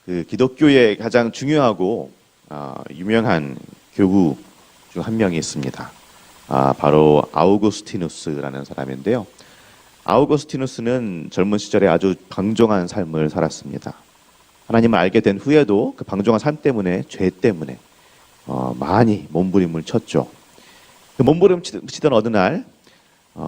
그 기독교의 가장 중요하고 유명한 교구 중 한 명이 있습니다. 바로 아우구스티누스라는 사람인데요. 아우구스티누스는 젊은 시절에 아주 방종한 삶을 살았습니다. 하나님을 알게 된 후에도 그 방종한 삶 때문에, 죄 때문에 많이 몸부림을 쳤죠. 그 몸부림치던 어느 날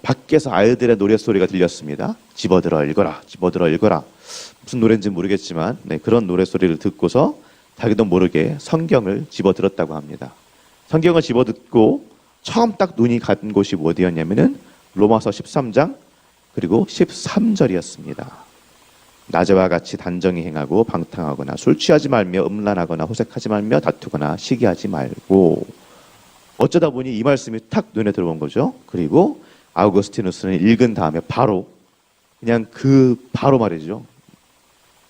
밖에서 아이들의 노랫소리가 들렸습니다. 집어들어 읽어라, 집어들어 읽어라. 무슨 노래인지 모르겠지만 그런 노랫소리를 듣고서 자기도 모르게 성경을 집어들었다고 합니다. 성경을 집어듣고 처음 딱 눈이 간 곳이 어디였냐면은 로마서 13장 그리고 13절이었습니다. 낮에와 같이 단정히 행하고 방탕하거나 술 취하지 말며 음란하거나 호색하지 말며 다투거나 시기하지 말고. 어쩌다 보니 이 말씀이 탁 눈에 들어온 거죠. 그리고 아우구스티누스는 읽은 다음에 바로 바로 말이죠.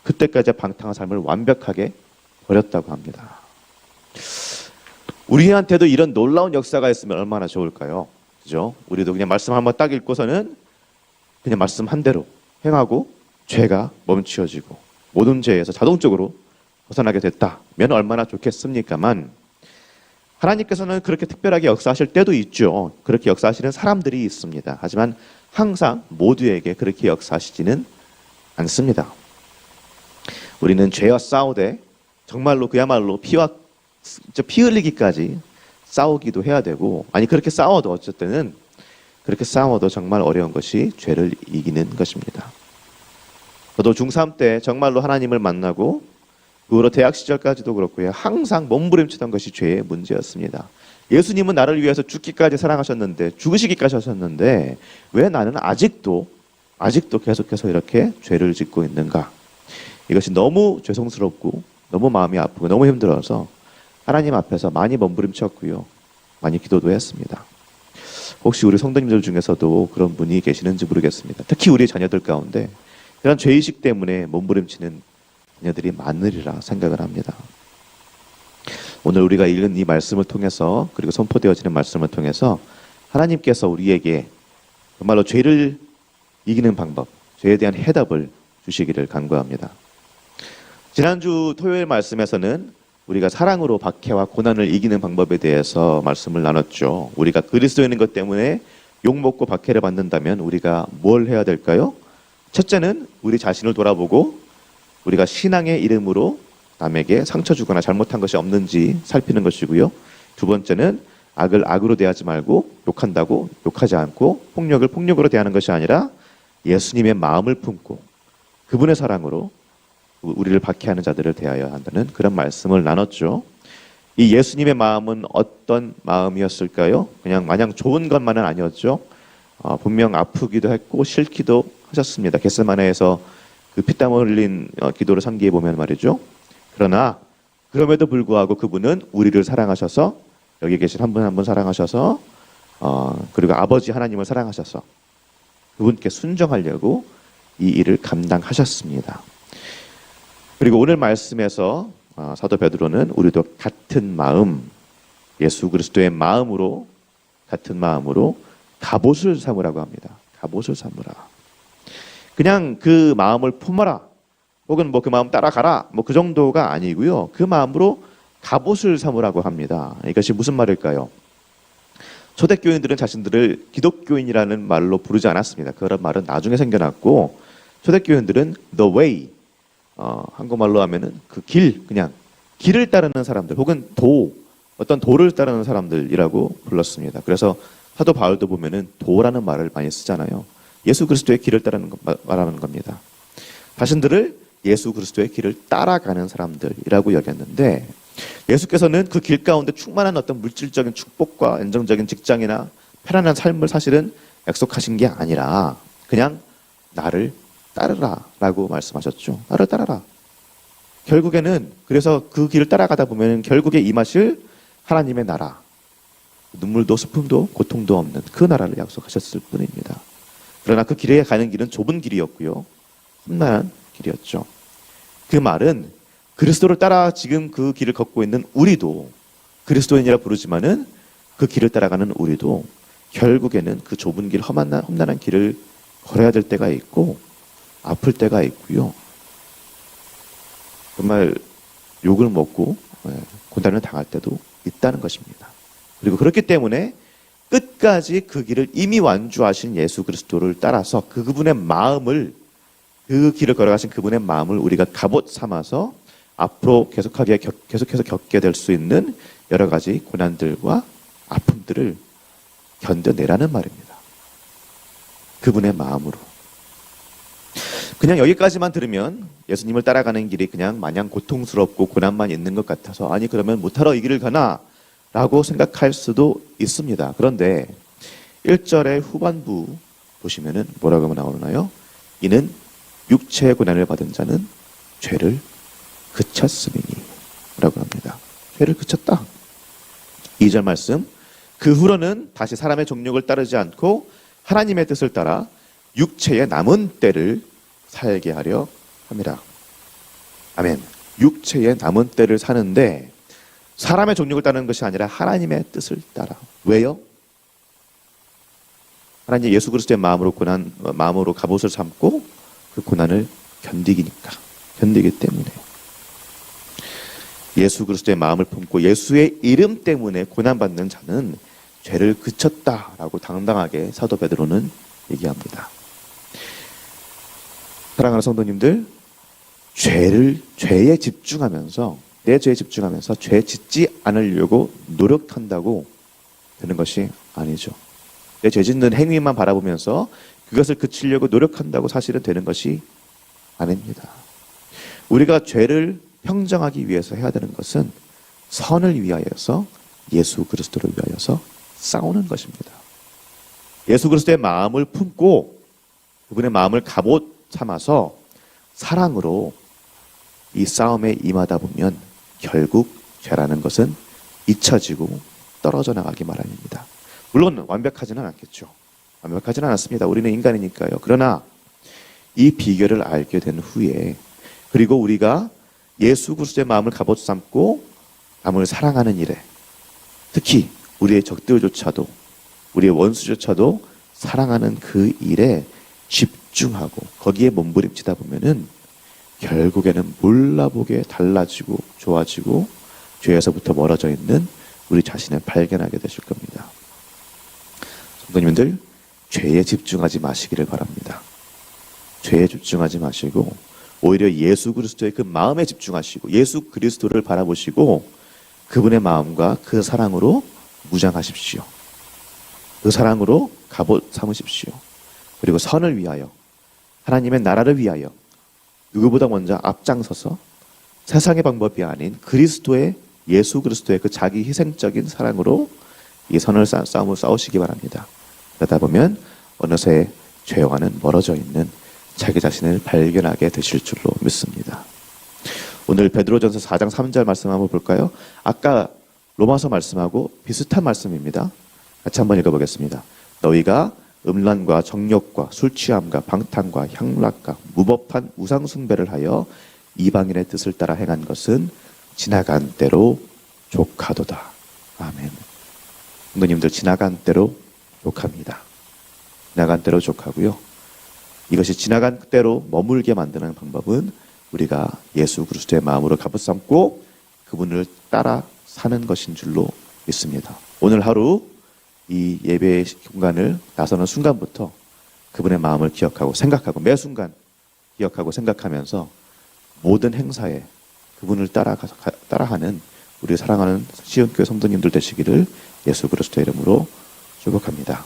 그때까지의 방탕한 삶을 완벽하게 버렸다고 합니다. 우리한테도 이런 놀라운 역사가 있으면 얼마나 좋을까요? 그죠? 우리도 그냥 말씀 한번 딱 읽고서는 그냥 말씀 한 대로 행하고 죄가 멈추어지고 모든 죄에서 자동적으로 벗어나게 됐다면 얼마나 좋겠습니까만, 하나님께서는 그렇게 특별하게 역사하실 때도 있죠. 그렇게 역사하시는 사람들이 있습니다. 하지만 항상 모두에게 그렇게 역사하시지는 않습니다. 우리는 죄와 싸우되 정말로 그야말로 피 흘리기까지 싸우기도 해야 되고, 그렇게 싸워도 어쨌든 그렇게 싸워도 정말 어려운 것이 죄를 이기는 것입니다. 저도 중3 때 정말로 하나님을 만나고 그 후로 대학 시절까지도 그렇고요. 항상 몸부림치던 것이 죄의 문제였습니다. 예수님은 나를 위해서 죽기까지 사랑하셨는데, 죽으시기까지 하셨는데 왜 나는 아직도 계속해서 이렇게 죄를 짓고 있는가? 이것이 너무 죄송스럽고 너무 마음이 아프고 너무 힘들어서 하나님 앞에서 많이 몸부림쳤고요. 많이 기도도 했습니다. 혹시 우리 성도님들 중에서도 그런 분이 계시는지 모르겠습니다. 특히 우리 자녀들 가운데 이런 죄의식 때문에 몸부림치는 자녀들이 많으리라 생각을 합니다. 오늘 우리가 읽은 이 말씀을 통해서, 그리고 선포되어지는 말씀을 통해서 하나님께서 우리에게 정말로 죄를 이기는 방법, 죄에 대한 해답을 주시기를 간구합니다. 지난주 토요일 말씀에서는 우리가 사랑으로 박해와 고난을 이기는 방법에 대해서 말씀을 나눴죠. 우리가 그리스도인인 것 때문에 욕먹고 박해를 받는다면 우리가 뭘 해야 될까요? 첫째는 우리 자신을 돌아보고 우리가 신앙의 이름으로 남에게 상처 주거나 잘못한 것이 없는지 살피는 것이고요. 두 번째는 악을 악으로 대하지 말고 욕한다고 욕하지 않고 폭력을 폭력으로 대하는 것이 아니라 예수님의 마음을 품고 그분의 사랑으로 우리를 박해하는 자들을 대하여 한다는 그런 말씀을 나눴죠. 이 예수님의 마음은 어떤 마음이었을까요? 그냥 마냥 좋은 것만은 아니었죠. 분명 아프기도 했고 싫기도 하셨습니다. 겟세마네에서 그 피땀 흘린 기도를 상기해 보면 말이죠. 그러나 그럼에도 불구하고 그분은 우리를 사랑하셔서, 여기 계신 한 분 한 분 사랑하셔서, 그리고 아버지 하나님을 사랑하셔서 그분께 순종하려고 이 일을 감당하셨습니다. 그리고 오늘 말씀에서 사도 베드로는 우리도 같은 마음, 예수 그리스도의 마음으로, 같은 마음으로 갑옷을 삼으라고 합니다. 갑옷을 삼으라. 그냥 그 마음을 품어라, 혹은 그 마음 따라가라, 그 정도가 아니고요. 그 마음으로 갑옷을 삼으라고 합니다. 이것이 무슨 말일까요? 초대교인들은 자신들을 기독교인이라는 말로 부르지 않았습니다. 그런 말은 나중에 생겨났고, 초대교인들은 the way, 한국말로 하면은 그 길, 그냥 길을 따르는 사람들, 혹은 어떤 도를 따르는 사람들이라고 불렀습니다. 그래서 사도 바울도 보면은 도라는 말을 많이 쓰잖아요. 예수 그리스도의 길을 따르는 말하는 겁니다. 자신들을 예수 그리스도의 길을 따라가는 사람들이라고 여겼는데, 예수께서는 그 길 가운데 충만한 어떤 물질적인 축복과 안정적인 직장이나 편안한 삶을 사실은 약속하신 게 아니라 그냥 나를 따르라 라고 말씀하셨죠. 나를 따라라. 결국에는 그래서 그 길을 따라가다 보면 결국에 임하실 하나님의 나라, 눈물도 슬픔도 고통도 없는 그 나라를 약속하셨을 뿐입니다. 그러나 그 길에 가는 길은 좁은 길이었고요. 험난한 길이었죠. 그 말은 그리스도를 따라 지금 그 길을 걷고 있는 우리도, 그리스도인이라 부르지만은 그 길을 따라가는 우리도 결국에는 그 좁은 길, 험난한 길을 걸어야 될 때가 있고 아플 때가 있고요. 정말 욕을 먹고 고난을 당할 때도 있다는 것입니다. 그리고 그렇기 때문에 끝까지 그 길을 이미 완주하신 예수 그리스도를 따라서 그분의 마음을, 그 길을 걸어가신 그분의 마음을 우리가 갑옷 삼아서 앞으로 계속해서 겪게 될 수 있는 여러 가지 고난들과 아픔들을 견뎌내라는 말입니다. 그분의 마음으로. 그냥 여기까지만 들으면 예수님을 따라가는 길이 그냥 마냥 고통스럽고 고난만 있는 것 같아서, 아니 그러면 못하러 이 길을 가나? 라고 생각할 수도 있습니다. 그런데 1절의 후반부 보시면은 뭐라고 나오나요? 이는 육체의 고난을 받은 자는 죄를 그쳤음이니 라고 합니다. 죄를 그쳤다. 2절 말씀, 그 후로는 다시 사람의 정욕을 따르지 않고 하나님의 뜻을 따라 육체의 남은 때를 살게 하려 합니다. 아멘. 육체의 남은 때를 사는데 사람의 정욕을 따르는 것이 아니라 하나님의 뜻을 따라. 왜요? 하나님 예수 그리스도의 마음으로 갑옷을 삼고 그 고난을 견디기 때문에. 예수 그리스도의 마음을 품고 예수의 이름 때문에 고난받는 자는 죄를 그쳤다라고 당당하게 사도 베드로는 얘기합니다. 사랑하는 성도님들, 죄에 집중하면서, 내 죄에 집중하면서 죄 짓지 않으려고 노력한다고 되는 것이 아니죠. 내 죄 짓는 행위만 바라보면서 그것을 그치려고 노력한다고 사실은 되는 것이 아닙니다. 우리가 죄를 평정하기 위해서 해야 되는 것은 선을 위하여서, 예수 그리스도를 위하여서 싸우는 것입니다. 예수 그리스도의 마음을 품고 그분의 마음을 갑옷 삼아서 사랑으로 이 싸움에 임하다 보면 결국 죄라는 것은 잊혀지고 떨어져 나가기 마련입니다. 물론 완벽하지는 않겠죠. 완벽하지는 않습니다. 우리는 인간이니까요. 그러나 이 비결을 알게 된 후에, 그리고 우리가 예수 그리스도의 마음을 갑옷 삼고 남을 사랑하는 일에, 특히 우리의 적들조차도, 우리의 원수조차도 사랑하는 그 일에 집중하고 거기에 몸부림치다 보면은 결국에는 몰라보게 달라지고 좋아지고 죄에서부터 멀어져 있는 우리 자신을 발견하게 되실 겁니다. 성도님들, 죄에 집중하지 마시기를 바랍니다. 죄에 집중하지 마시고 오히려 예수 그리스도의 그 마음에 집중하시고 예수 그리스도를 바라보시고 그분의 마음과 그 사랑으로 무장하십시오. 그 사랑으로 갑옷 삼으십시오. 그리고 선을 위하여, 하나님의 나라를 위하여 누구보다 먼저 앞장서서 세상의 방법이 아닌 그리스도의, 예수 그리스도의 그 자기 희생적인 사랑으로 이 선을 싸움을 싸우시기 바랍니다. 그러다 보면 어느새 죄와는 멀어져 있는 자기 자신을 발견하게 되실 줄로 믿습니다. 오늘 베드로전서 4장 3절 말씀 한번 볼까요? 아까 로마서 말씀하고 비슷한 말씀입니다. 같이 한번 읽어보겠습니다. 너희가 음란과 정욕과 술취함과 방탕과 향락과 무법한 우상숭배를 하여 이방인의 뜻을 따라 행한 것은 지나간 때로 족하도다. 아멘. 성도님들, 지나간 때로 족합니다. 지나간 때로 족하고요. 이것이 지나간 때로 머물게 만드는 방법은 우리가 예수 그리스도의 마음으로 갑옷 삼고 그분을 따라 사는 것인 줄로 믿습니다. 오늘 하루 이 예배의 공간을 나서는 순간부터 그분의 마음을 기억하고 생각하고, 매 순간 기억하고 생각하면서 모든 행사에 그분을 따라하는 우리 사랑하는 시온교회 성도님들 되시기를 예수 그리스도의 이름으로 축복합니다.